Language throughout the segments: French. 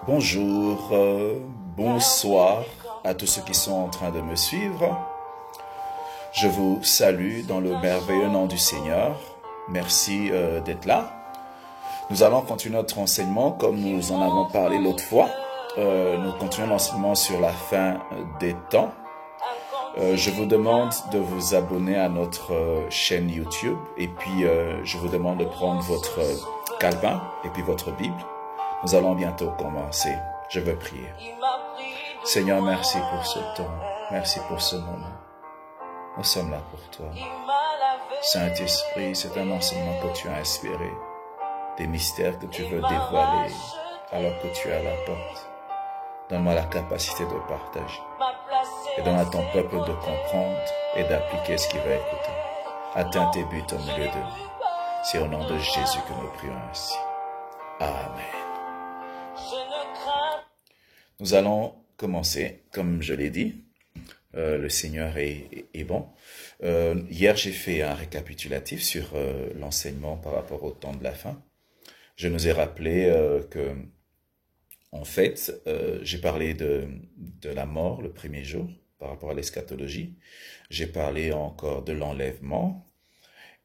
Bonjour, bonsoir à tous ceux qui sont en train de me suivre. Je vous salue dans le merveilleux nom du Seigneur. Merci d'être là. Nous allons continuer notre enseignement comme nous en avons parlé l'autre fois. Nous continuons l'enseignement sur la fin des temps. Je vous demande de vous abonner à notre chaîne YouTube et puis je vous demande de prendre votre calepin et puis votre Bible. Nous allons bientôt commencer. Je veux prier. Seigneur, merci pour ce temps. Merci pour ce moment. Nous sommes là pour toi. Saint-Esprit, c'est un enseignement que tu as inspiré. Des mystères que tu veux dévoiler alors que tu es à la porte. Donne-moi la capacité de partager. Et donne à ton peuple de comprendre et d'appliquer ce qu'il va écouter. Atteins tes buts au milieu de nous. C'est au nom de Jésus que nous prions ainsi. Amen. Nous allons commencer, comme je l'ai dit, le Seigneur est bon. Hier, j'ai fait un récapitulatif sur l'enseignement par rapport au temps de la fin. Je nous ai rappelé que, en fait, j'ai parlé de la mort le premier jour par rapport à l'eschatologie. J'ai parlé encore de l'enlèvement.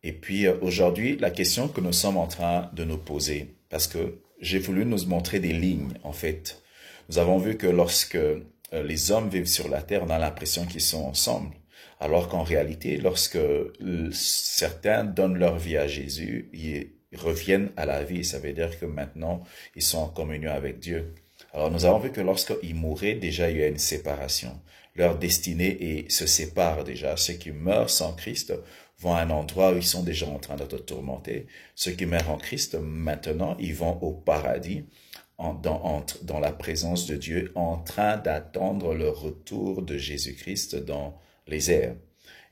Et puis aujourd'hui, la question que nous sommes en train de nous poser, parce que j'ai voulu nous montrer des lignes, en fait. Nous avons vu que lorsque les hommes vivent sur la terre, on a l'impression qu'ils sont ensemble. Alors qu'en réalité, lorsque certains donnent leur vie à Jésus, ils reviennent à la vie. Ça veut dire que maintenant, ils sont en communion avec Dieu. Alors nous avons vu que lorsqu'ils mouraient, déjà il y a une séparation. Leur destinée se sépare déjà. Ceux qui meurent sans Christ vont à un endroit où ils sont déjà en train d'être tourmentés. Ceux qui meurent en Christ, maintenant, ils vont au paradis. Dans la présence de Dieu, en train d'attendre le retour de Jésus-Christ dans les airs.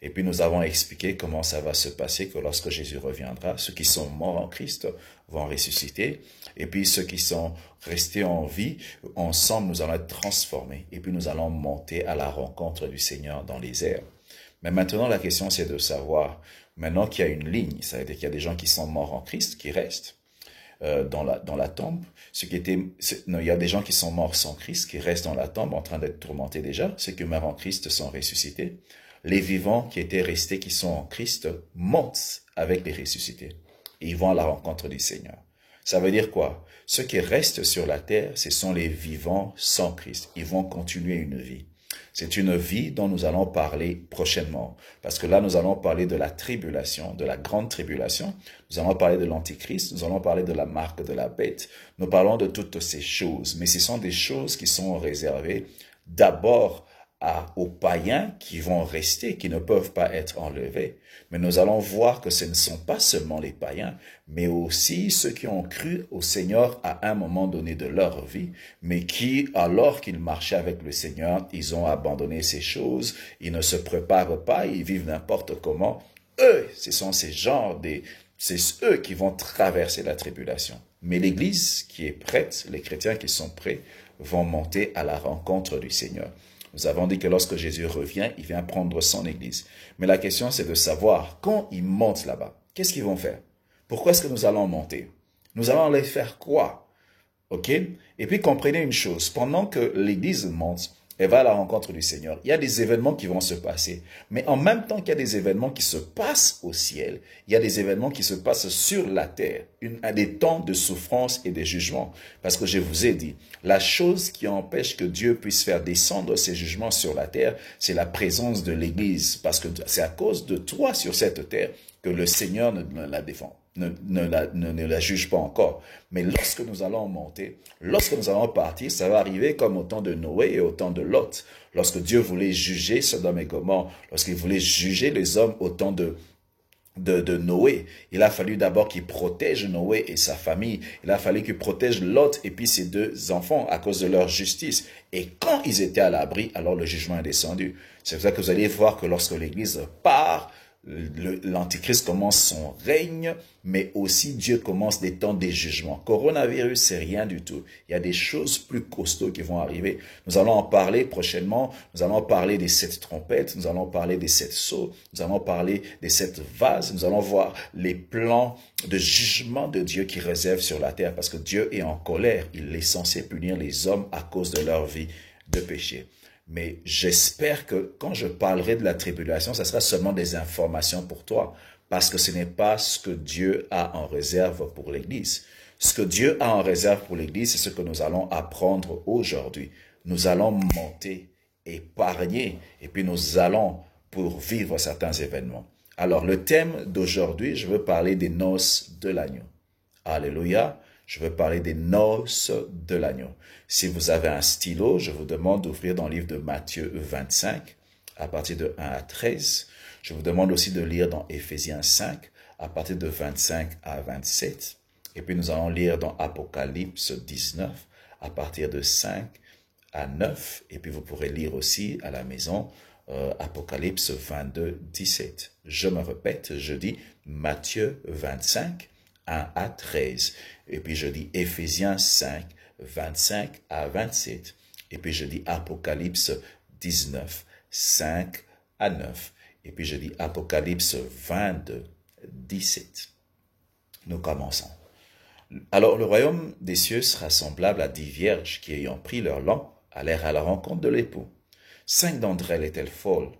Et puis nous avons expliqué comment ça va se passer, que lorsque Jésus reviendra, ceux qui sont morts en Christ vont ressusciter, et puis ceux qui sont restés en vie, ensemble nous allons être transformés, et puis nous allons monter à la rencontre du Seigneur dans les airs. Mais maintenant la question c'est de savoir, maintenant qu'il y a une ligne, ça veut dire qu'il y a des gens qui sont morts en Christ, qui restent, dans la tombe. Il y a des gens qui sont morts sans Christ, qui restent dans la tombe en train d'être tourmentés déjà. Ceux qui meurent en Christ sont ressuscités. Les vivants qui étaient restés, qui sont en Christ, montent avec les ressuscités. Et ils vont à la rencontre du Seigneur. Ça veut dire quoi? Ceux qui restent sur la terre, ce sont les vivants sans Christ. Ils vont continuer une vie. C'est une vie dont nous allons parler prochainement. Parce que là, nous allons parler de la tribulation, de la grande tribulation. Nous allons parler de l'antichrist. Nous allons parler de la marque de la bête. Nous parlons de toutes ces choses. Mais ce sont des choses qui sont réservées d'abord aux païens qui vont rester, qui ne peuvent pas être enlevés. Mais nous allons voir que ce ne sont pas seulement les païens, mais aussi ceux qui ont cru au Seigneur à un moment donné de leur vie, mais qui, alors qu'ils marchaient avec le Seigneur, ils ont abandonné ces choses, ils ne se préparent pas, ils vivent n'importe comment. Eux, ce sont c'est eux qui vont traverser la tribulation. Mais l'Église qui est prête, les chrétiens qui sont prêts, vont monter à la rencontre du Seigneur. Nous avons dit que lorsque Jésus revient, il vient prendre son Église. Mais la question, c'est de savoir, quand ils montent là-bas, qu'est-ce qu'ils vont faire? Pourquoi est-ce que nous allons monter? Nous allons aller faire quoi? OK? Et puis comprenez une chose, pendant que l'Église monte, elle va à la rencontre du Seigneur. Il y a des événements qui vont se passer. Mais en même temps qu'il y a des événements qui se passent au ciel, il y a des événements qui se passent sur la terre. Des temps de souffrance et de jugement. Parce que je vous ai dit, la chose qui empêche que Dieu puisse faire descendre ses jugements sur la terre, c'est la présence de l'Église. Parce que c'est à cause de toi sur cette terre que le Seigneur ne la défend. Ne la juge pas encore. Mais lorsque nous allons monter, lorsque nous allons partir, ça va arriver comme au temps de Noé et au temps de Lot. Lorsque Dieu voulait juger Sodome et Gomorrhe, lorsqu'il voulait juger les hommes au temps de Noé, il a fallu d'abord qu'il protège Noé et sa famille. Il a fallu qu'il protège Lot et puis ses deux enfants à cause de leur justice. Et quand ils étaient à l'abri, alors le jugement est descendu. C'est pour ça que vous allez voir que lorsque l'Église part, L'Antichrist commence son règne, mais aussi Dieu commence des temps des jugements. Coronavirus, c'est rien du tout. Il y a des choses plus costauds qui vont arriver. Nous allons en parler prochainement. Nous allons parler des 7 trompettes. Nous allons parler des 7 sceaux. Nous allons parler des 7 vases. Nous allons voir les plans de jugement de Dieu qui réserve sur la terre. Parce que Dieu est en colère. Il est censé punir les hommes à cause de leur vie de péché. Mais j'espère que quand je parlerai de la tribulation, ce sera seulement des informations pour toi, parce que ce n'est pas ce que Dieu a en réserve pour l'Église. Ce que Dieu a en réserve pour l'Église, c'est ce que nous allons apprendre aujourd'hui. Nous allons monter, épargner, et puis nous allons pour vivre certains événements. Alors, le thème d'aujourd'hui, je veux parler des noces de l'agneau. Alléluia. Je veux parler des noces de l'agneau. Si vous avez un stylo, je vous demande d'ouvrir dans le livre de Matthieu 25, à partir de 1 à 13. Je vous demande aussi de lire dans Éphésiens 5, à partir de 25 à 27. Et puis nous allons lire dans Apocalypse 19, à partir de 5 à 9. Et puis vous pourrez lire aussi à la maison Apocalypse 22, 17. Je me répète, je dis Matthieu 25, 1 à 13. Et puis je dis Éphésiens 5, 25 à 27. Et puis je dis Apocalypse 19, 5 à 9. Et puis je dis Apocalypse 22, 17. Nous commençons. Alors le royaume des cieux sera semblable à 10 vierges qui, ayant pris leur lampe, allèrent à la rencontre de l'époux. 5 d'entre elles étaient folles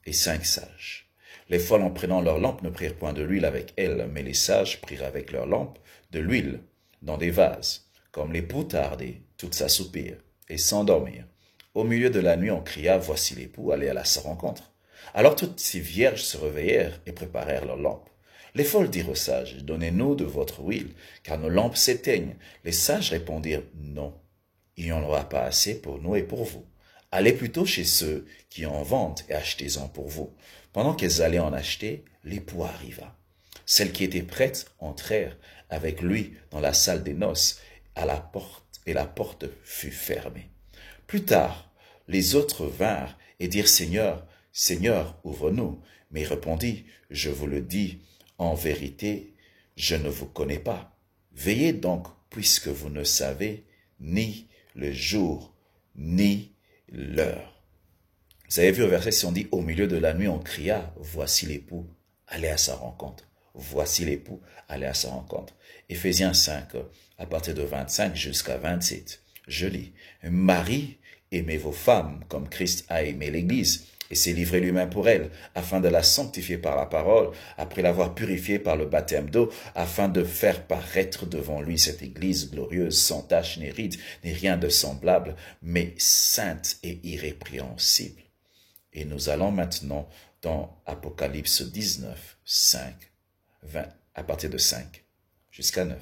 et 5 sages. Les folles, en prenant leur lampe, ne prirent point de l'huile avec elles, mais les sages prirent avec leur lampe de l'huile dans des vases. Comme l'époux tardait, toutes s'assoupirent et s'endormirent. Au milieu de la nuit, on cria, voici l'époux, allez à sa rencontre. Alors toutes ces vierges se réveillèrent et préparèrent leurs lampes. Les folles dirent aux sages, donnez-nous de votre huile, car nos lampes s'éteignent. Les sages répondirent, non, il n'y en aura pas assez pour nous et pour vous. Allez plutôt chez ceux qui en vendent et achetez-en pour vous. Pendant qu'elles allaient en acheter, l'époux arriva. Celles qui étaient prêtes entrèrent avec lui dans la salle des noces à la porte, et la porte fut fermée. Plus tard, les autres vinrent et dirent, Seigneur, Seigneur, ouvre-nous. Mais il répondit, je vous le dis, en vérité, je ne vous connais pas. Veillez donc, puisque vous ne savez ni le jour, ni l'heure. Vous avez vu au verset, si on dit, au milieu de la nuit, on cria, voici l'époux, allez à sa rencontre. Voici l'époux, allez à sa rencontre. Éphésiens 5, à partir de 25 jusqu'à 27. Je lis, Marie, aimez vos femmes, comme Christ a aimé l'Église, et s'est livré lui-même pour elle, afin de la sanctifier par la parole, après l'avoir purifiée par le baptême d'eau, afin de faire paraître devant lui cette Église glorieuse, sans tache ni ride, ni rien de semblable, mais sainte et irrépréhensible. Et nous allons maintenant dans Apocalypse 19, 5, 20, à partir de 5 jusqu'à 9.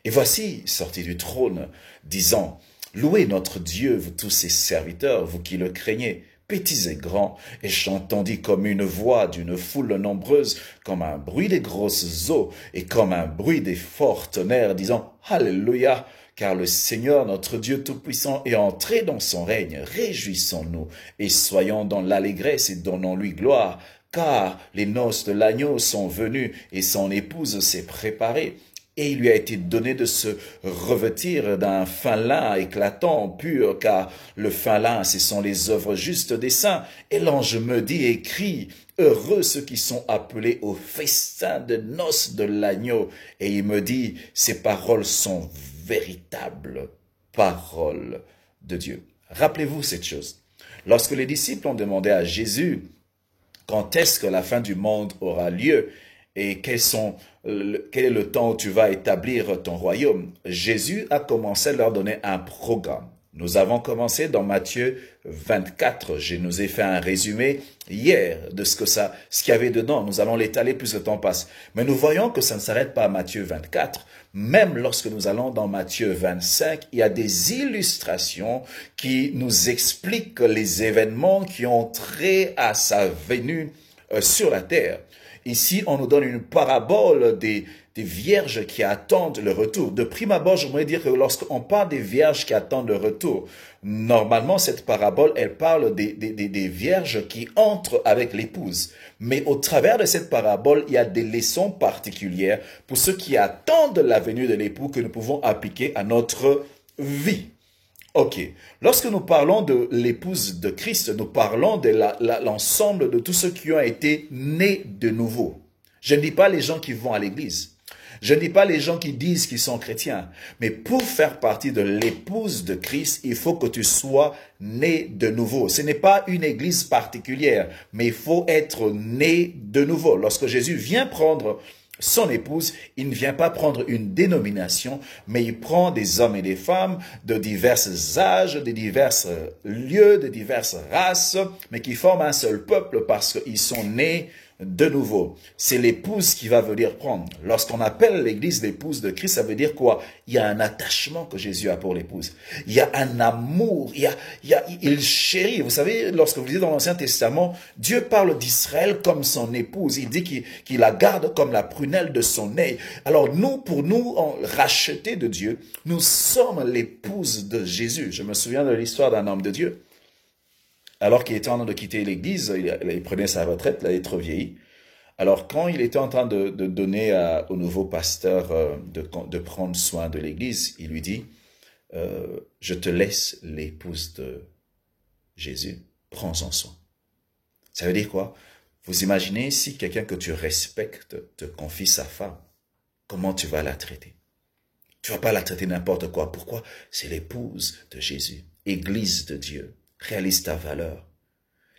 Et voici, sorti du trône, disant, louez notre Dieu, vous tous ses serviteurs, vous qui le craignez, petits et grands, et j'entendis comme une voix d'une foule nombreuse, comme un bruit des grosses eaux, et comme un bruit des forts tonnerres, disant, Alléluia, car le Seigneur, notre Dieu Tout-Puissant, est entré dans son règne. Réjouissons-nous, et soyons dans l'allégresse, et donnons-lui gloire, car les noces de l'agneau sont venues, et son épouse s'est préparée. Et il lui a été donné de se revêtir d'un fin lin éclatant, pur, car le fin lin, ce sont les œuvres justes des saints. Et l'ange me dit et crie, heureux ceux qui sont appelés au festin de noces de l'agneau. Et il me dit, ces paroles sont véritables paroles de Dieu. Rappelez-vous cette chose. Lorsque les disciples ont demandé à Jésus, quand est-ce que la fin du monde aura lieu et quel est le temps où tu vas établir ton royaume, Jésus a commencé à leur donner un programme. Nous avons commencé dans Matthieu 24. Je nous ai fait un résumé hier de ce qu'il y avait dedans. Nous allons l'étaler plus le temps passe. Mais nous voyons que ça ne s'arrête pas à Matthieu 24. Même lorsque nous allons dans Matthieu 25, il y a des illustrations qui nous expliquent les événements qui ont trait à sa venue sur la terre. Ici, on nous donne une parabole des des vierges qui attendent le retour. De prime abord, j'aimerais dire que lorsqu'on parle des vierges qui attendent le retour, normalement, cette parabole, elle parle des vierges qui entrent avec l'épouse. Mais au travers de cette parabole, il y a des leçons particulières pour ceux qui attendent la venue de l'époux que nous pouvons appliquer à notre vie. Ok. Lorsque nous parlons de l'épouse de Christ, nous parlons de l'ensemble de tous ceux qui ont été nés de nouveau. Je ne dis pas les gens qui vont à l'église. Je ne dis pas les gens qui disent qu'ils sont chrétiens. Mais pour faire partie de l'épouse de Christ, il faut que tu sois né de nouveau. Ce n'est pas une église particulière, mais il faut être né de nouveau. Lorsque Jésus vient prendre son épouse, il ne vient pas prendre une dénomination, mais il prend des hommes et des femmes de divers âges, de divers lieux, de diverses races, mais qui forment un seul peuple parce qu'ils sont nés de nouveau. C'est l'épouse qui va venir prendre. Lorsqu'on appelle l'église l'épouse de Christ, ça veut dire quoi? Il y a un attachement que Jésus a pour l'épouse. Il y a un amour. Il chérit. Vous savez, lorsque vous lisez dans l'Ancien Testament, Dieu parle d'Israël comme son épouse. Il dit qu'il la garde comme la prunelle de son œil. Alors nous, pour nous, rachetés de Dieu, nous sommes l'épouse de Jésus. Je me souviens de l'histoire d'un homme de Dieu. Alors qu'il était en train de quitter l'église, il prenait sa retraite, il était trop vieilli. Alors quand il était en train de donner au nouveau pasteur de prendre soin de l'église, il lui dit, je te laisse l'épouse de Jésus, prends-en soin. Ça veut dire quoi? Vous imaginez si quelqu'un que tu respectes te confie sa femme, comment tu vas la traiter? Tu vas pas la traiter n'importe quoi. Pourquoi? C'est l'épouse de Jésus, église de Dieu. Réalise ta valeur.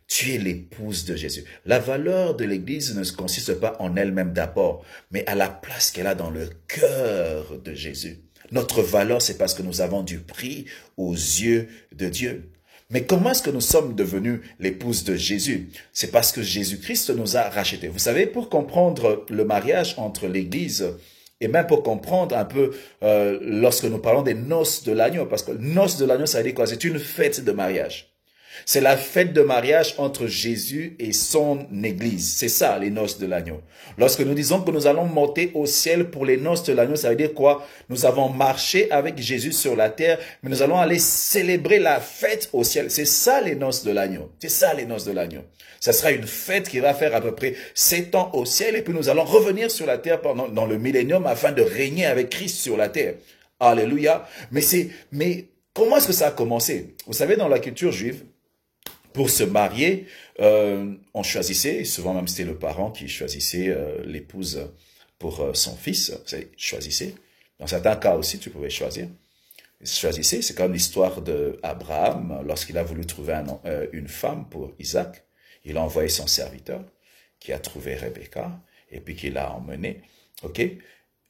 Tu es l'épouse de Jésus. La valeur de l'Église ne consiste pas en elle-même d'abord, mais à la place qu'elle a dans le cœur de Jésus. Notre valeur, c'est parce que nous avons du prix aux yeux de Dieu. Mais comment est-ce que nous sommes devenus l'épouse de Jésus? C'est parce que Jésus-Christ nous a rachetés. Vous savez, pour comprendre le mariage entre l'Église et même pour comprendre un peu lorsque nous parlons des noces de l'agneau, parce que noces de l'agneau, ça veut dire quoi? C'est une fête de mariage. C'est la fête de mariage entre Jésus et son Église. C'est ça, les noces de l'agneau. Lorsque nous disons que nous allons monter au ciel pour les noces de l'agneau, ça veut dire quoi? Nous avons marché avec Jésus sur la terre, mais nous allons aller célébrer la fête au ciel. C'est ça les noces de l'agneau. C'est ça les noces de l'agneau. Ça sera une fête qui va faire à peu près 7 ans au ciel, et puis nous allons revenir sur la terre dans le millénium afin de régner avec Christ sur la terre. Alléluia. Mais comment est-ce que ça a commencé? Vous savez, dans la culture juive, pour se marier, on choisissait, souvent même c'était le parent qui choisissait l'épouse pour son fils, choisissait. Dans certains cas aussi, tu pouvais choisir. Choisissez, c'est comme l'histoire d'Abraham, lorsqu'il a voulu trouver une femme pour Isaac. Il a envoyé son serviteur, qui a trouvé Rebecca, et puis qui l'a emmenée. Ok?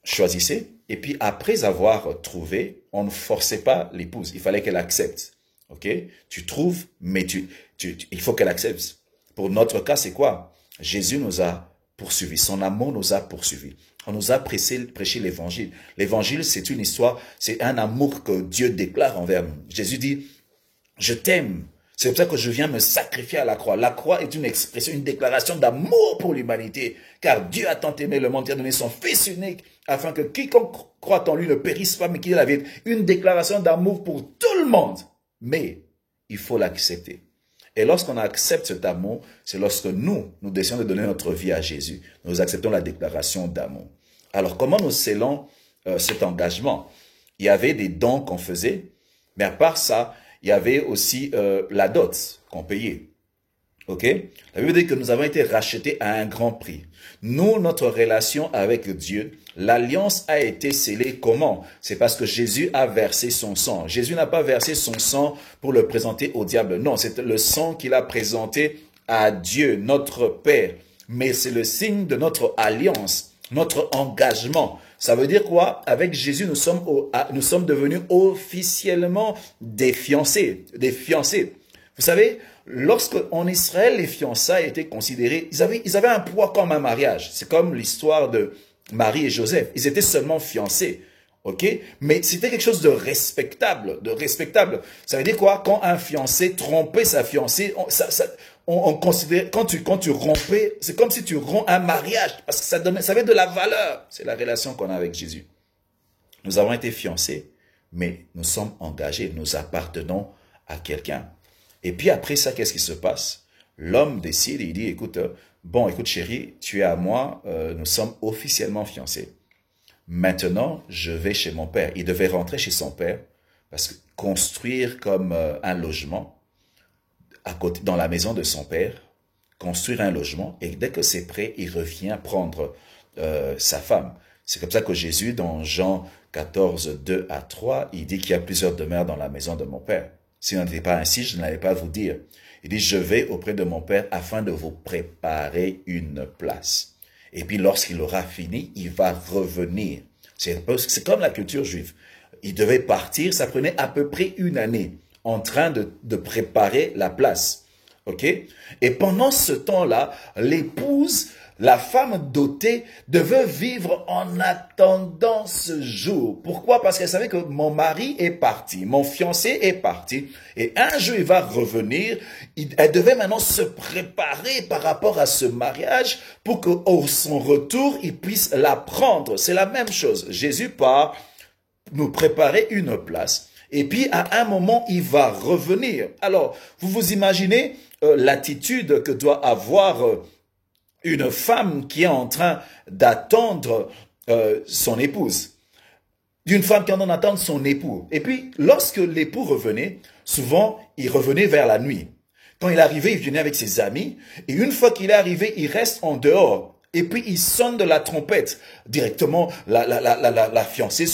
Choisissez. Et puis après avoir trouvé, on ne forçait pas l'épouse. Il fallait qu'elle accepte. Ok, tu trouves, mais il faut qu'elle accepte. Pour notre cas, c'est quoi? Jésus nous a poursuivis. Son amour nous a poursuivis. On nous a prêché l'évangile. L'évangile, c'est une histoire, c'est un amour que Dieu déclare envers nous. Jésus dit, je t'aime. C'est pour ça que je viens me sacrifier à la croix. La croix est une expression, une déclaration d'amour pour l'humanité. Car Dieu a tant aimé le monde, il a donné son Fils unique, afin que quiconque croit en lui ne périsse pas, mais qu'il ait la vie. Une déclaration d'amour pour tout le monde. Mais il faut l'accepter. Et lorsqu'on accepte cet amour, c'est lorsque nous décidons de donner notre vie à Jésus. Nous acceptons la déclaration d'amour. Alors, comment nous scellons cet engagement? Il y avait des dons qu'on faisait, mais à part ça, il y avait aussi la dot qu'on payait. Ok? La Bible dit que nous avons été rachetés à un grand prix. Nous, notre relation avec Dieu, l'alliance a été scellée comment? C'est parce que Jésus a versé son sang. Jésus n'a pas versé son sang pour le présenter au diable. Non, c'est le sang qu'il a présenté à Dieu, notre Père. Mais c'est le signe de notre alliance, notre engagement. Ça veut dire quoi? Avec Jésus, nous sommes devenus officiellement des fiancés. Vous savez, lorsqu'en Israël, les fiançailles étaient considérées, ils avaient un poids comme un mariage. C'est comme l'histoire de Marie et Joseph. Ils étaient seulement fiancés. ok? Mais c'était quelque chose de respectable, Ça veut dire quoi? Quand un fiancé trompait sa fiancée, on considère, quand tu rompais, c'est comme si tu romps un mariage, parce que ça avait de la valeur. C'est la relation qu'on a avec Jésus. Nous avons été fiancés, mais nous sommes engagés, nous appartenons à quelqu'un. Et puis après ça, qu'est-ce qui se passe? L'homme décide, il dit, écoute, écoute chérie, tu es à moi, nous sommes officiellement fiancés. Maintenant, je vais chez mon père. Il devait rentrer chez son père, parce que construire comme un logement, à côté, dans la maison de son père, construire un logement, et dès que c'est prêt, il revient prendre sa femme. C'est comme ça que Jésus, dans Jean 14, 2 à 3, il dit qu'il y a plusieurs demeures dans la maison de mon père. Si on n'était pas ainsi, je n'allais pas vous dire. Il dit, je vais auprès de mon père afin de vous préparer une place. Et puis lorsqu'il aura fini, il va revenir. C'est comme la culture juive. Il devait partir, ça prenait à peu près une année en train de préparer la place. Ok? Et pendant ce temps-là, l'épouse, la femme dotée, devait vivre en attendant ce jour. Pourquoi? Parce qu'elle savait que mon mari est parti, mon fiancé est parti, et un jour il va revenir. Elle devait maintenant se préparer par rapport à ce mariage pour qu'au son retour, il puisse la prendre. C'est la même chose. Jésus part nous préparer une place. Et puis, à un moment, il va revenir. Alors, vous vous imaginez l'attitude que doit avoir une femme qui est en train d'attendre son épouse. D'une femme qui est en train d'attendre son époux. Et puis, lorsque l'époux revenait, souvent, il revenait vers la nuit. Quand il arrivait, il venait avec ses amis. Et une fois qu'il est arrivé, il reste en dehors. Et puis, il sonne de la trompette. Directement, la fiancée,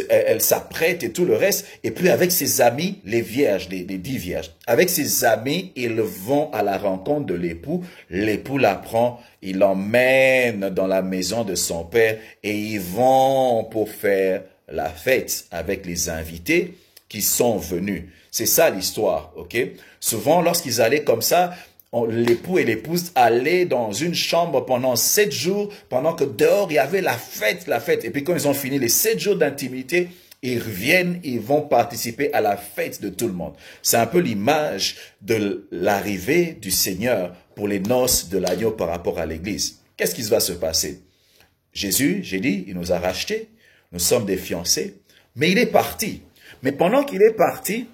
elle s'apprête et tout le reste. Et puis, avec ses amis, les vierges, les 10 vierges, avec ses amis, ils vont à la rencontre de l'époux. L'époux la prend, il l'emmène dans la maison de son père et ils vont pour faire la fête avec les invités qui sont venus. C'est ça l'histoire, ok? Souvent, lorsqu'ils allaient comme ça, l'époux et l'épouse allaient dans une chambre pendant 7 jours, pendant que dehors, il y avait la fête. Et puis quand ils ont fini les 7 jours d'intimité, ils reviennent, ils vont participer à la fête de tout le monde. C'est un peu l'image de l'arrivée du Seigneur pour les noces de l'agneau par rapport à l'église. Qu'est-ce qui va se passer? Jésus, j'ai dit, il nous a rachetés, nous sommes des fiancés, mais il est parti. Mais pendant qu'il est parti,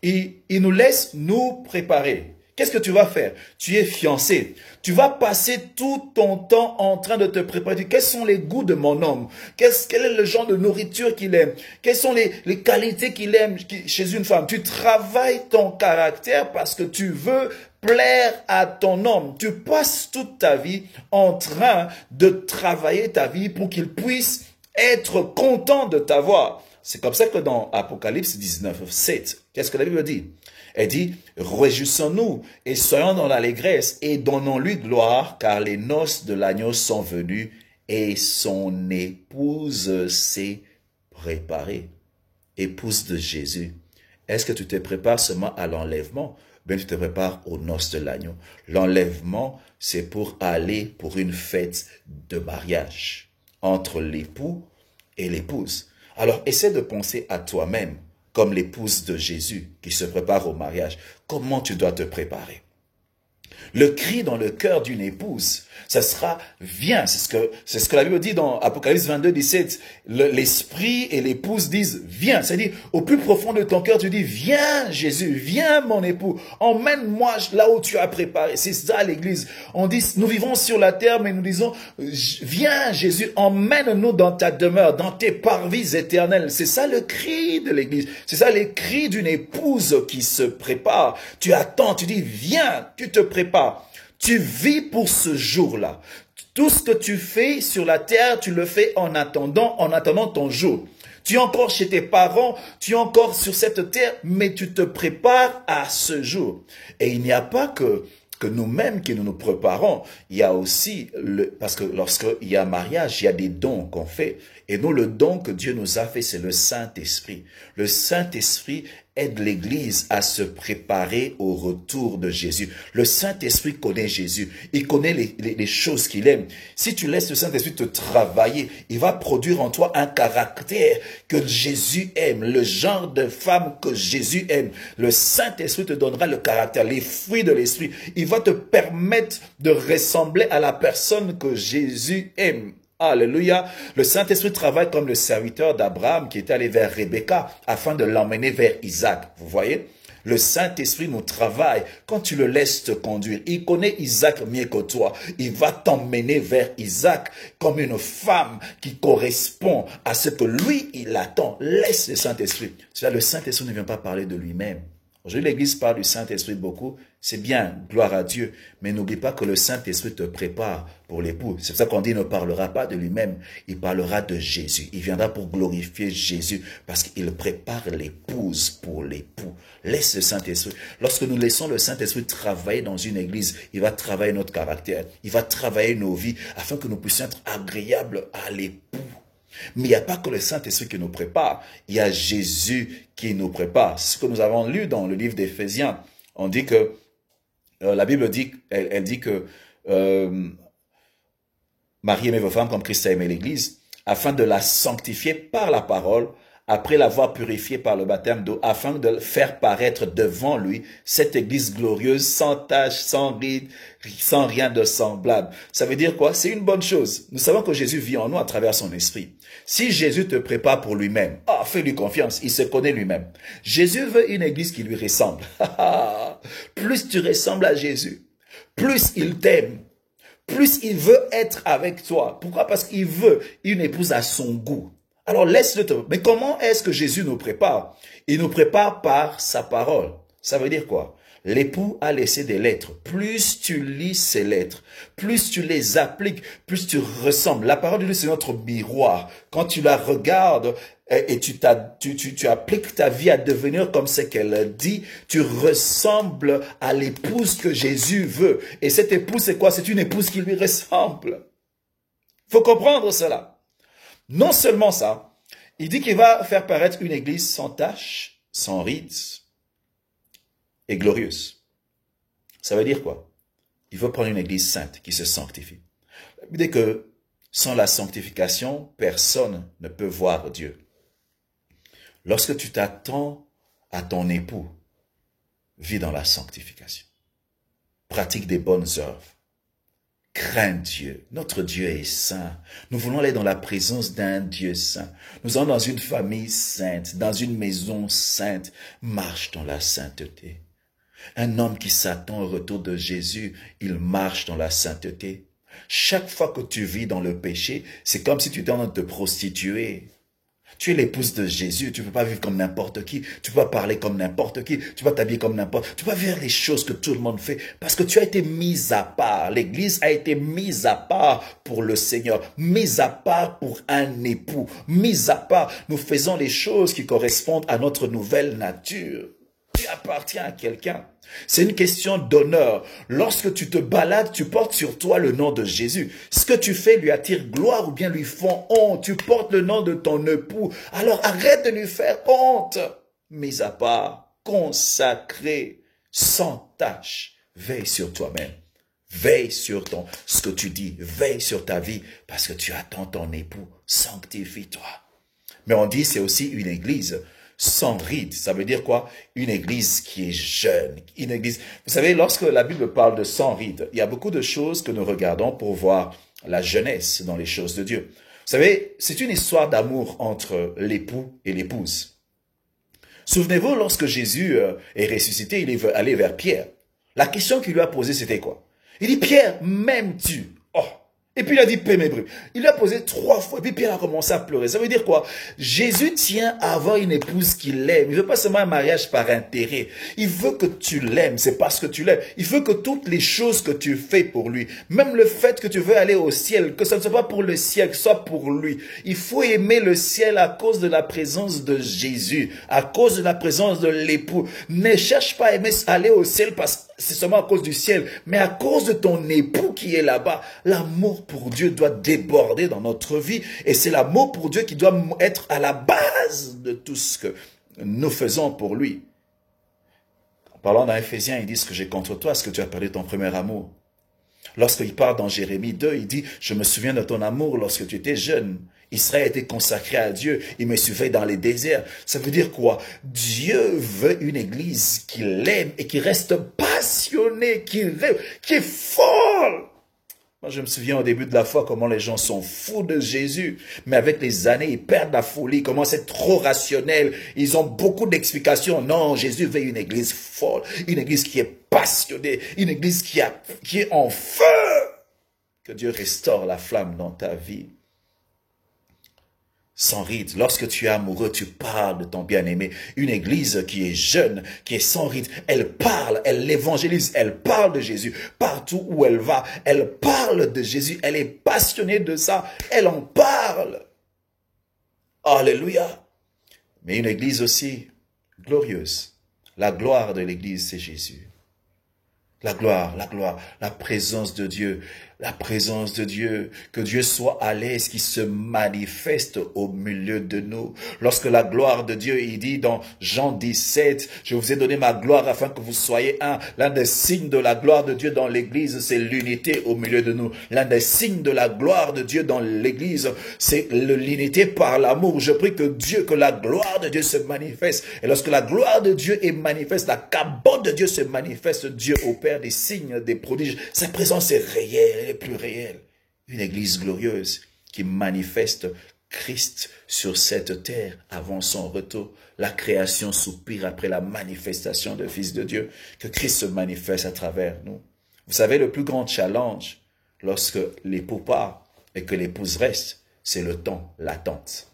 il nous laisse nous préparer. Qu'est-ce que tu vas faire? Tu es fiancé. Tu vas passer tout ton temps en train de te préparer. Quels sont les goûts de mon homme? Quel est le genre de nourriture qu'il aime? Quelles sont les qualités qu'il aime chez une femme? Tu travailles ton caractère parce que tu veux plaire à ton homme. Tu passes toute ta vie en train de travailler ta vie pour qu'il puisse être content de t'avoir. C'est comme ça que dans Apocalypse 19, 7, qu'est-ce que la Bible dit? Elle dit, réjouissons-nous et soyons dans l'allégresse et donnons-lui gloire car les noces de l'agneau sont venues et son épouse s'est préparée. Épouse de Jésus. Est-ce que tu te prépares seulement à l'enlèvement? Ben, tu te prépares aux noces de l'agneau. L'enlèvement, c'est pour aller pour une fête de mariage entre l'époux et l'épouse. Alors, essaie de penser à toi-même comme l'épouse de Jésus qui se prépare au mariage. Comment tu dois te préparer? Le cri dans le cœur d'une épouse, ça sera « viens ». C'est ce que la Bible dit dans Apocalypse 22, 17. L'esprit et l'épouse disent « viens ». C'est-à-dire, au plus profond de ton cœur, tu dis « viens Jésus, viens mon époux, emmène-moi là où tu as préparé ». C'est ça l'église. On dit, nous vivons sur la terre, mais nous disons « viens Jésus, emmène-nous dans ta demeure, dans tes parvis éternels ». C'est ça le cri de l'église. C'est ça les cris d'une épouse qui se prépare. Tu attends, tu dis « viens », tu te prépares. Tu vis pour ce jour-là. Tout ce que tu fais sur la terre, tu le fais en attendant ton jour. Tu es encore chez tes parents, tu es encore sur cette terre, mais tu te prépares à ce jour. Et il n'y a pas que nous-mêmes qui nous préparons. Il y a aussi, parce que lorsqu'il y a mariage, il y a des dons qu'on fait. Et nous, le don que Dieu nous a fait, c'est le Saint-Esprit. Le Saint-Esprit aide l'Église à se préparer au retour de Jésus. Le Saint-Esprit connaît Jésus. Il connaît les choses qu'il aime. Si tu laisses le Saint-Esprit te travailler, il va produire en toi un caractère que Jésus aime, le genre de femme que Jésus aime. Le Saint-Esprit te donnera le caractère, les fruits de l'Esprit. Il va te permettre de ressembler à la personne que Jésus aime. Alléluia. Le Saint-Esprit travaille comme le serviteur d'Abraham qui est allé vers Rebecca afin de l'emmener vers Isaac. Vous voyez? Le Saint-Esprit nous travaille quand tu le laisses te conduire. Il connaît Isaac mieux que toi. Il va t'emmener vers Isaac comme une femme qui correspond à ce que lui, il attend. Laisse le Saint-Esprit. Le Saint-Esprit ne vient pas parler de lui-même. Aujourd'hui, l'Église parle du Saint-Esprit beaucoup. C'est bien, gloire à Dieu. Mais n'oublie pas que le Saint-Esprit te prépare pour l'époux. C'est pour ça qu'on dit qu'il ne parlera pas de lui-même. Il parlera de Jésus. Il viendra pour glorifier Jésus parce qu'il prépare l'épouse pour l'époux. Laisse le Saint-Esprit. Lorsque nous laissons le Saint-Esprit travailler dans une église, il va travailler notre caractère. Il va travailler nos vies afin que nous puissions être agréables à l'époux. Mais il n'y a pas que le Saint-Esprit qui nous prépare, il y a Jésus qui nous prépare. Ce que nous avons lu dans le livre d'Éphésiens, on dit que, la Bible dit, elle dit que Marie aimait vos femmes comme Christ a aimé l'Église, afin de la sanctifier par la parole, après l'avoir purifiée par le baptême d'eau, afin de faire paraître devant lui cette Église glorieuse, sans tache, sans ride, sans rien de semblable. Ça veut dire quoi? C'est une bonne chose. Nous savons que Jésus vit en nous à travers son esprit. Si Jésus te prépare pour lui-même, fais-lui confiance, il se connaît lui-même. Jésus veut une Église qui lui ressemble. Plus tu ressembles à Jésus, plus il t'aime, plus il veut être avec toi. Pourquoi? Parce qu'il veut une épouse à son goût. Alors laisse-le te... Mais comment est-ce que Jésus nous prépare? Il nous prépare par sa parole. Ça veut dire quoi? L'époux a laissé des lettres. Plus tu lis ces lettres, plus tu les appliques, plus tu ressembles. La parole de Dieu, c'est notre miroir. Quand tu la regardes et tu appliques ta vie à devenir comme ce qu'elle dit, tu ressembles à l'épouse que Jésus veut. Et cette épouse, c'est quoi? C'est une épouse qui lui ressemble. Il faut comprendre cela. Non seulement ça, il dit qu'il va faire paraître une église sans tache, sans rides et glorieuse. Ça veut dire quoi? Il veut prendre une église sainte qui se sanctifie. Il dit que sans la sanctification, personne ne peut voir Dieu. Lorsque tu t'attends à ton époux, vis dans la sanctification. Pratique des bonnes œuvres. Crains Dieu. Notre Dieu est saint. Nous voulons aller dans la présence d'un Dieu saint. Nous sommes dans une famille sainte, dans une maison sainte. Marche dans la sainteté. Un homme qui s'attend au retour de Jésus, il marche dans la sainteté. Chaque fois que tu vis dans le péché, c'est comme si tu étais en train de te prostituer. Tu es l'épouse de Jésus, tu ne peux pas vivre comme n'importe qui, tu ne peux pas parler comme n'importe qui, tu ne peux pas t'habiller comme n'importe qui, tu ne peux pas faire les choses que tout le monde fait parce que tu as été mise à part. L'Église a été mise à part pour le Seigneur, mise à part pour un époux, mise à part. Nous faisons les choses qui correspondent à notre nouvelle nature. Tu appartiens à quelqu'un. C'est une question d'honneur. Lorsque tu te balades, tu portes sur toi le nom de Jésus. Ce que tu fais lui attire gloire ou bien lui font honte. Tu portes le nom de ton époux. Alors arrête de lui faire honte. Mis à part, consacré, sans tâche. Veille sur toi-même. Veille sur ce que tu dis. Veille sur ta vie parce que tu attends ton époux. Sanctifie-toi. Mais on dit c'est aussi une église sans ride. Ça veut dire quoi? Une église qui est jeune. Une église. Vous savez, lorsque la Bible parle de sans ride, il y a beaucoup de choses que nous regardons pour voir la jeunesse dans les choses de Dieu. Vous savez, c'est une histoire d'amour entre l'époux et l'épouse. Souvenez-vous, lorsque Jésus est ressuscité, il est allé vers Pierre. La question qu'il lui a posée, c'était quoi? Il dit, Pierre, m'aimes-tu? Oh! Et puis il a dit, paie mes brebis. Il lui a posé 3 fois, et puis Pierre a commencé à pleurer. Ça veut dire quoi? Jésus tient à avoir une épouse qu'il aime. Il ne veut pas seulement un mariage par intérêt. Il veut que tu l'aimes, c'est parce que tu l'aimes. Il veut que toutes les choses que tu fais pour lui, même le fait que tu veux aller au ciel, que ce ne soit pas pour le ciel, que ce soit pour lui. Il faut aimer le ciel à cause de la présence de Jésus, à cause de la présence de l'époux. Ne cherche pas à aimer aller au ciel parce que c'est seulement à cause du ciel, mais à cause de ton époux qui est là-bas. L'amour pour Dieu doit déborder dans notre vie et c'est l'amour pour Dieu qui doit être à la base de tout ce que nous faisons pour lui. En parlant dans Éphésiens, il dit ce que j'ai contre toi, est-ce que tu as perdu ton premier amour? Lorsqu'il parle dans Jérémie 2, il dit, je me souviens de ton amour lorsque tu étais jeune. Israël était consacré à Dieu, il me suivait dans les déserts. Ça veut dire quoi? Dieu veut une église qui l'aime et qui reste passionnée, qui est folle. Moi, je me souviens au début de la foi comment les gens sont fous de Jésus. Mais avec les années, ils perdent la folie, ils commencent à être trop rationnels. Ils ont beaucoup d'explications. Non, Jésus veut une église folle, une église qui est passionnée, une église qui est en feu. Que Dieu restaure la flamme dans ta vie. Sans rite. Lorsque tu es amoureux, tu parles de ton bien-aimé. Une église qui est jeune, qui est sans rite, elle parle, elle l'évangélise, elle parle de Jésus. Partout où elle va, elle parle de Jésus. Elle est passionnée de ça. Elle en parle. Alléluia. Mais une église aussi glorieuse. La gloire de l'église, c'est Jésus. La gloire, la présence de Dieu. La présence de Dieu, que Dieu soit à l'aise, qu'il se manifeste au milieu de nous. Lorsque la gloire de Dieu, il dit dans Jean 17, je vous ai donné ma gloire afin que vous soyez un. L'un des signes de la gloire de Dieu dans l'église, c'est l'unité au milieu de nous. L'un des signes de la gloire de Dieu dans l'église, c'est l'unité par l'amour. Je prie que la gloire de Dieu se manifeste. Et lorsque la gloire de Dieu est manifeste, la cabote de Dieu se manifeste, Dieu opère des signes, des prodiges. Sa présence est réelle. Plus réel. Une église glorieuse qui manifeste Christ sur cette terre avant son retour. La création soupire après la manifestation du Fils de Dieu. Que Christ se manifeste à travers nous. Vous savez, le plus grand challenge lorsque l'époux part et que l'épouse reste, c'est le temps, l'attente.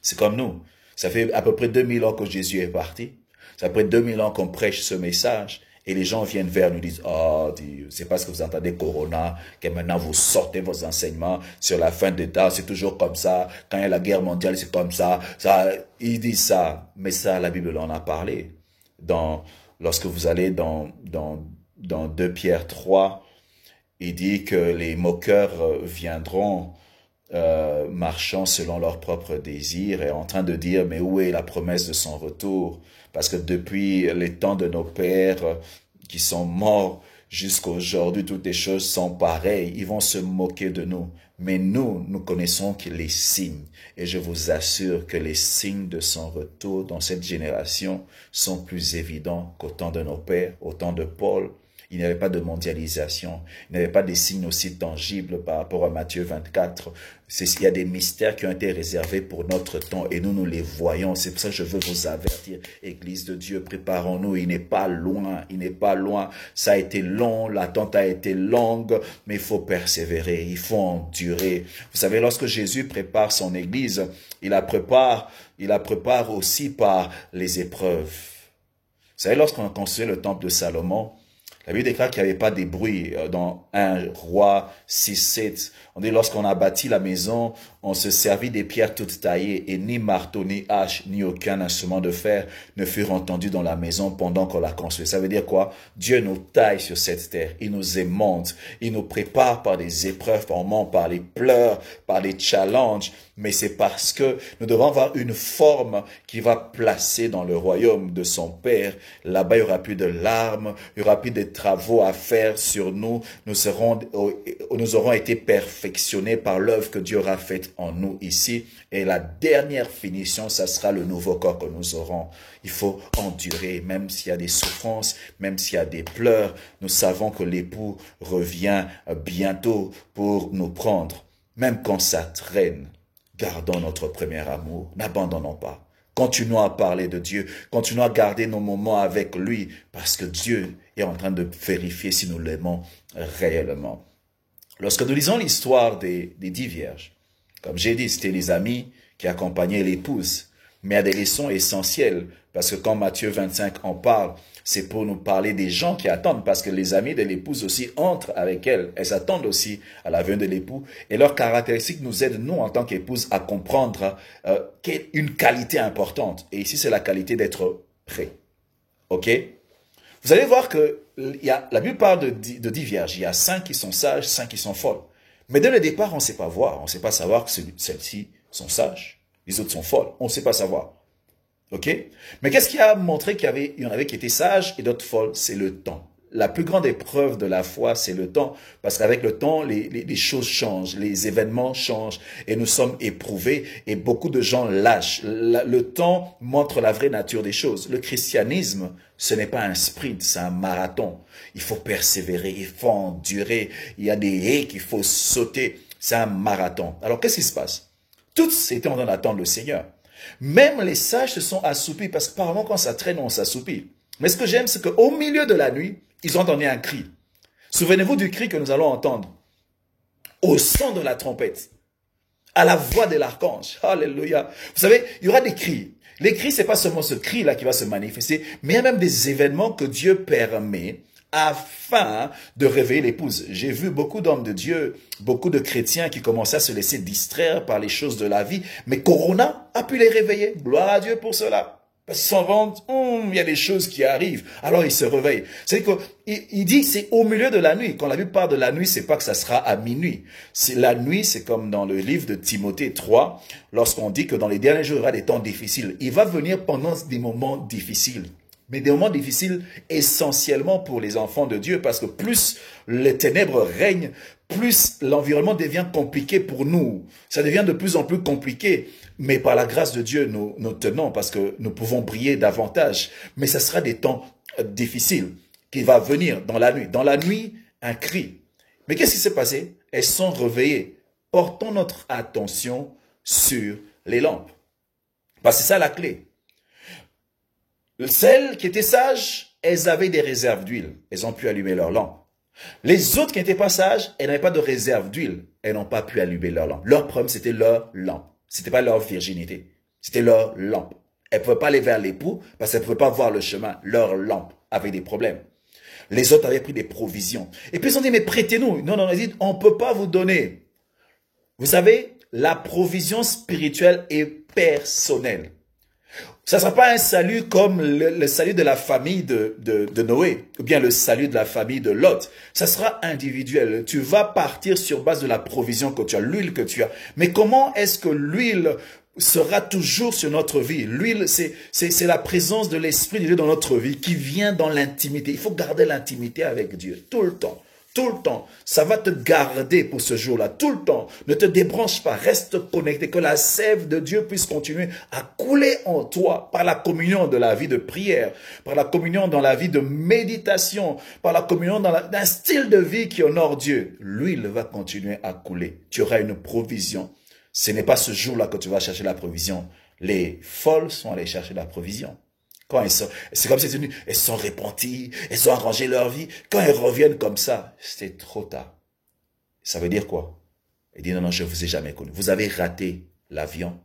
C'est comme nous. Ça fait à peu près 2000 ans que Jésus est parti. Ça fait 2000 ans qu'on prêche ce message. Et les gens viennent vers nous et disent, oh, c'est parce que vous entendez Corona, que maintenant vous sortez vos enseignements sur la fin des temps, c'est toujours comme ça. Quand il y a la guerre mondiale, c'est comme ça. Ils disent ça. Mais ça, la Bible en a parlé. Lorsque vous allez dans 2 Pierre 3, il dit que les moqueurs viendront marchant selon leurs propres désirs et en train de dire, mais où est la promesse de son retour? Parce que depuis les temps de nos pères qui sont morts jusqu'à aujourd'hui, toutes les choses sont pareilles. Ils vont se moquer de nous. Mais nous connaissons que les signes. Et je vous assure que les signes de son retour dans cette génération sont plus évidents qu'au temps de nos pères, au temps de Paul. Il n'y avait pas de mondialisation. Il n'y avait pas des signes aussi tangibles par rapport à Matthieu 24. Il y a des mystères qui ont été réservés pour notre temps et nous les voyons. C'est pour ça que je veux vous avertir. Église de Dieu, préparons-nous. Il n'est pas loin. Il n'est pas loin. Ça a été long. L'attente a été longue. Mais il faut persévérer. Il faut endurer. Vous savez, lorsque Jésus prépare son église, il la prépare aussi par les épreuves. Vous savez, lorsqu'on a construit le temple de Salomon, la Bible déclare qu'il n'y avait pas de bruit dans 1 Roi 6-7. On dit lorsqu'on a bâti la maison, on se servit des pierres toutes taillées et ni marteau, ni hache, ni aucun instrument de fer ne furent entendus dans la maison pendant qu'on la construit. Ça veut dire quoi? Dieu nous taille sur cette terre. Il nous aimante. Il nous prépare par des épreuves, par les pleurs, par les challenges. Mais c'est parce que nous devons avoir une forme qui va placer dans le royaume de son Père. Là-bas, il n'y aura plus de larmes, il n'y aura plus de travaux à faire sur nous. Nous aurons été perfectionnés par l'œuvre que Dieu aura faite en nous ici. Et la dernière finition, ça sera le nouveau corps que nous aurons. Il faut endurer, même s'il y a des souffrances, même s'il y a des pleurs. Nous savons que l'époux revient bientôt pour nous prendre. Même quand ça traîne. Gardons notre premier amour, n'abandonnons pas. Continuons à parler de Dieu, continuons à garder nos moments avec lui, parce que Dieu est en train de vérifier si nous l'aimons réellement. Lorsque nous lisons l'histoire des 10 vierges, comme j'ai dit, c'était les amis qui accompagnaient l'épouse, mais il y a des leçons essentielles, parce que quand Matthieu 25 en parle, c'est pour nous parler des gens qui attendent, parce que les amis de l'épouse aussi entrent avec elle. Elles attendent aussi à la venue de l'époux. Et leurs caractéristiques nous aident, nous, en tant qu'épouse, à comprendre une qualité importante. Et ici, c'est la qualité d'être prêt. OK? Vous allez voir que la Bible parle de 10 vierges. Il y a 5 qui sont sages, 5 qui sont folles. Mais dès le départ, on ne sait pas voir. On ne sait pas savoir que celles-ci sont sages. Les autres sont folles. On ne sait pas savoir. Ok? Mais qu'est-ce qui a montré il y en avait qui étaient sages et d'autres folles? C'est le temps. La plus grande épreuve de la foi, c'est le temps. Parce qu'avec le temps, les choses changent, les événements changent et nous sommes éprouvés et beaucoup de gens lâchent. Le temps montre la vraie nature des choses. Le christianisme, ce n'est pas un sprint, c'est un marathon. Il faut persévérer, il faut endurer. Il y a des haies qu'il faut sauter. C'est un marathon. Alors, qu'est-ce qui se passe? Tous étaient en train d'attendre le Seigneur. Même les sages se sont assoupis parce que apparemment quand ça traîne, on s'assoupit. Mais ce que j'aime, c'est qu'au milieu de la nuit, ils ont entendu un cri. Souvenez-vous du cri que nous allons entendre. Au son de la trompette. À la voix de l'archange. Alléluia. Vous savez, il y aura des cris. Les cris, c'est pas seulement ce cri-là qui va se manifester, mais il y a même des événements que Dieu permet afin de réveiller l'épouse. J'ai vu beaucoup d'hommes de Dieu, beaucoup de chrétiens qui commençaient à se laisser distraire par les choses de la vie, mais Corona a pu les réveiller. Gloire à Dieu pour cela. Parce qu'ils s'en vendent, il y a des choses qui arrivent. Alors ils se réveillent. C'est qu'il dit c'est au milieu de la nuit. Quand la Bible parle de la nuit, c'est pas que ça sera à minuit. La nuit, c'est comme dans le livre de Timothée 3, lorsqu'on dit que dans les derniers jours, il y aura des temps difficiles. Il va venir pendant des moments difficiles. Mais des moments difficiles essentiellement pour les enfants de Dieu, parce que plus les ténèbres règnent, plus l'environnement devient compliqué pour nous. Ça devient de plus en plus compliqué. Mais par la grâce de Dieu, nous tenons parce que nous pouvons briller davantage. Mais ça sera des temps difficiles qui va venir dans la nuit. Dans la nuit, un cri. Mais qu'est-ce qui s'est passé? Elles sont réveillées. Portons notre attention sur les lampes. Parce que c'est ça la clé. Celles qui étaient sages, elles avaient des réserves d'huile. Elles ont pu allumer leurs lampes. Les autres qui n'étaient pas sages, elles n'avaient pas de réserve d'huile. Elles n'ont pas pu allumer leurs lampes. Leur problème, c'était leur lampe. C'était pas leur virginité. C'était leur lampe. Elles ne pouvaient pas aller vers l'époux parce qu'elles ne pouvaient pas voir le chemin. Leur lampe avait des problèmes. Les autres avaient pris des provisions. Et puis ils ont dit, mais prêtez-nous. Non, ils disent, on ne peut pas vous donner. Vous savez, la provision spirituelle est personnelle. Ça ne sera pas un salut comme le salut de la famille de Noé, ou bien le salut de la famille de Lot. Ça sera individuel. Tu vas partir sur base de la provision que tu as, l'huile que tu as. Mais comment est-ce que l'huile sera toujours sur notre vie? L'huile, c'est la présence de l'Esprit de Dieu dans notre vie qui vient dans l'intimité. Il faut garder l'intimité avec Dieu tout le temps. Tout le temps. Ça va te garder pour ce jour-là. Tout le temps. Ne te débranche pas. Reste connecté. Que la sève de Dieu puisse continuer à couler en toi par la communion de la vie de prière, par la communion dans la vie de méditation, par la communion d'un style de vie qui honore Dieu. L'huile va continuer à couler. Tu auras une provision. Ce n'est pas ce jour-là que tu vas chercher la provision. Les folles sont allées chercher la provision. Quand c'est comme si elles sont repenties, elles ont arrangé leur vie. Quand elles reviennent comme ça, c'est trop tard. Ça veut dire quoi? Elle dit, non, je ne vous ai jamais connu. Vous avez raté l'avion.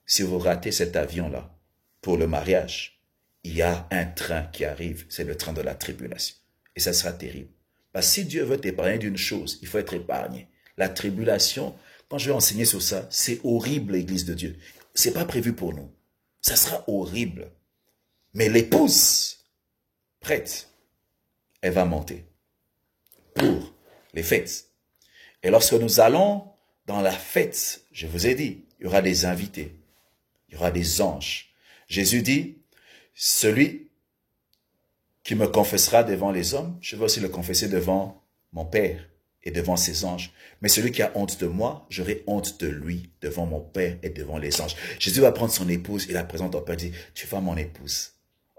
Si vous ratez cet avion-là, pour le mariage, il y a un train qui arrive. C'est le train de la tribulation. Et ça sera terrible. Parce que si Dieu veut t'épargner d'une chose, il faut être épargné. La tribulation, quand je vais enseigner sur ça, c'est horrible, l'Église de Dieu. C'est pas prévu pour nous. Ça sera horrible. Mais l'épouse, prête, elle va monter pour les fêtes. Et lorsque nous allons dans la fête, je vous ai dit, il y aura des invités, il y aura des anges. Jésus dit, celui qui me confessera devant les hommes, je vais aussi le confesser devant mon Père et devant ses anges. Mais celui qui a honte de moi, j'aurai honte de lui devant mon Père et devant les anges. Jésus va prendre son épouse et la présente au Père et dit, tu vois mon épouse.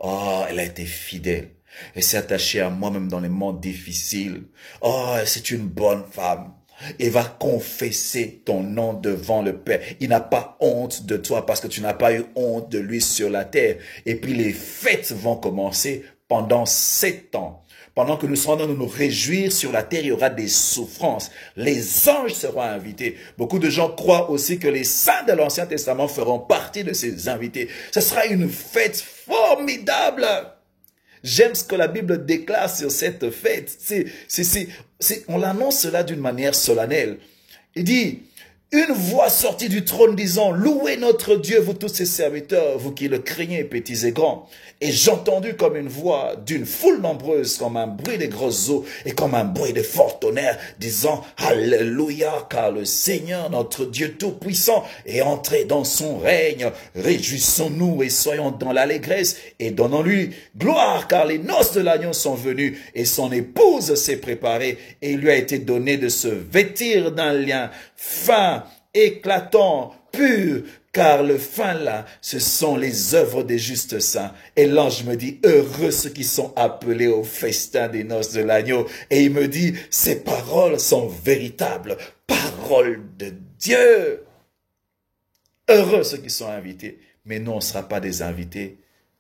Oh, elle a été fidèle. Elle s'est attachée à moi même dans les moments difficiles. Oh, c'est une bonne femme. Il va confesser ton nom devant le Père. Il n'a pas honte de toi parce que tu n'as pas eu honte de lui sur la terre. Et puis les fêtes vont commencer pendant 7 ans. Pendant que nous serons en train de nous réjouir sur la terre, il y aura des souffrances. Les anges seront invités. Beaucoup de gens croient aussi que les saints de l'Ancien Testament feront partie de ces invités. Ce sera une fête formidable. J'aime ce que la Bible déclare sur cette fête. On l'annonce cela d'une manière solennelle. Il dit, Une voix sortit du trône disant, louez notre Dieu, vous tous ses serviteurs, vous qui le craignez, petits et grands. Et j'entendis comme une voix d'une foule nombreuse, comme un bruit des grosses eaux et comme un bruit de fort tonnerre, disant, Alléluia, car le Seigneur, notre Dieu tout-puissant, est entré dans son règne. Réjouissons-nous et soyons dans l'allégresse et donnons-lui gloire, car les noces de l'agneau sont venues et son épouse s'est préparée et il lui a été donné de se vêtir d'un lin fin, éclatant, pur, car le fin là, ce sont les œuvres des justes saints. Et l'ange me dit, heureux ceux qui sont appelés au festin des noces de l'agneau. Et il me dit, ces paroles sont véritables, paroles de Dieu. Heureux ceux qui sont invités. Mais nous, on ne sera pas des invités.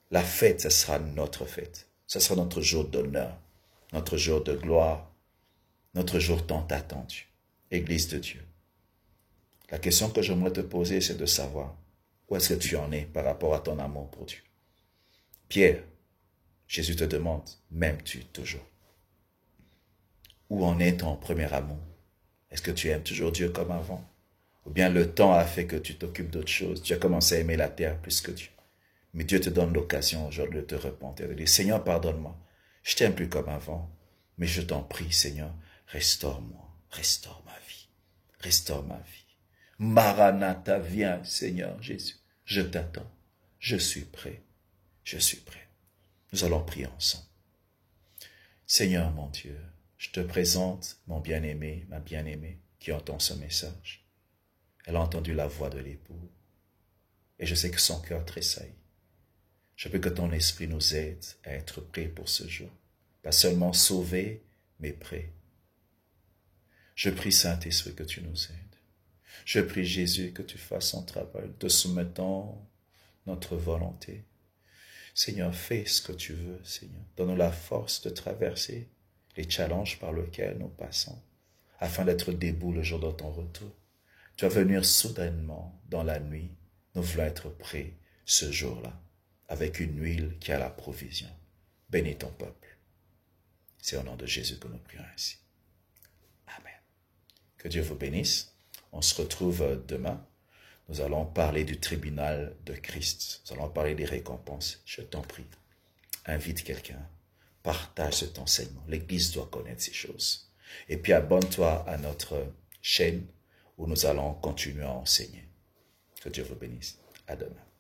La fête, ce sera notre fête. Ce sera notre jour d'honneur, notre jour de gloire, notre jour tant attendu. Église de Dieu. La question que j'aimerais te poser, c'est de savoir où est-ce que tu en es par rapport à ton amour pour Dieu. Pierre, Jésus te demande, m'aimes-tu toujours? Où en est ton premier amour? Est-ce que tu aimes toujours Dieu comme avant? Ou bien le temps a fait que tu t'occupes d'autre chose? Tu as commencé à aimer la terre plus que Dieu. Mais Dieu te donne l'occasion aujourd'hui de te repentir, de dire, Seigneur, pardonne-moi. Je t'aime plus comme avant, mais je t'en prie, Seigneur, restaure-moi, restaure ma vie, restaure ma vie. Maranatha, viens, Seigneur Jésus. Je t'attends. Je suis prêt. Je suis prêt. Nous allons prier ensemble. Seigneur mon Dieu, je te présente mon bien-aimé, ma bien-aimée qui entend ce message. Elle a entendu la voix de l'époux et je sais que son cœur tressaille. Je prie que ton esprit nous aide à être prêts pour ce jour. Pas seulement sauvés, mais prêts. Je prie, Saint-Esprit, que tu nous aides. Je prie, Jésus, que tu fasses son travail, te soumettant notre volonté. Seigneur, fais ce que tu veux, Seigneur. Donne-nous la force de traverser les challenges par lesquels nous passons, afin d'être debout le jour de ton retour. Tu vas venir soudainement dans la nuit. Nous voulons être prêts ce jour-là, avec une huile qui a la provision. Bénis ton peuple. C'est au nom de Jésus que nous prions ainsi. Amen. Que Dieu vous bénisse. On se retrouve demain. Nous allons parler du tribunal de Christ. Nous allons parler des récompenses. Je t'en prie, invite quelqu'un. Partage cet enseignement. L'Église doit connaître ces choses. Et puis abonne-toi à notre chaîne où nous allons continuer à enseigner. Que Dieu vous bénisse. À demain.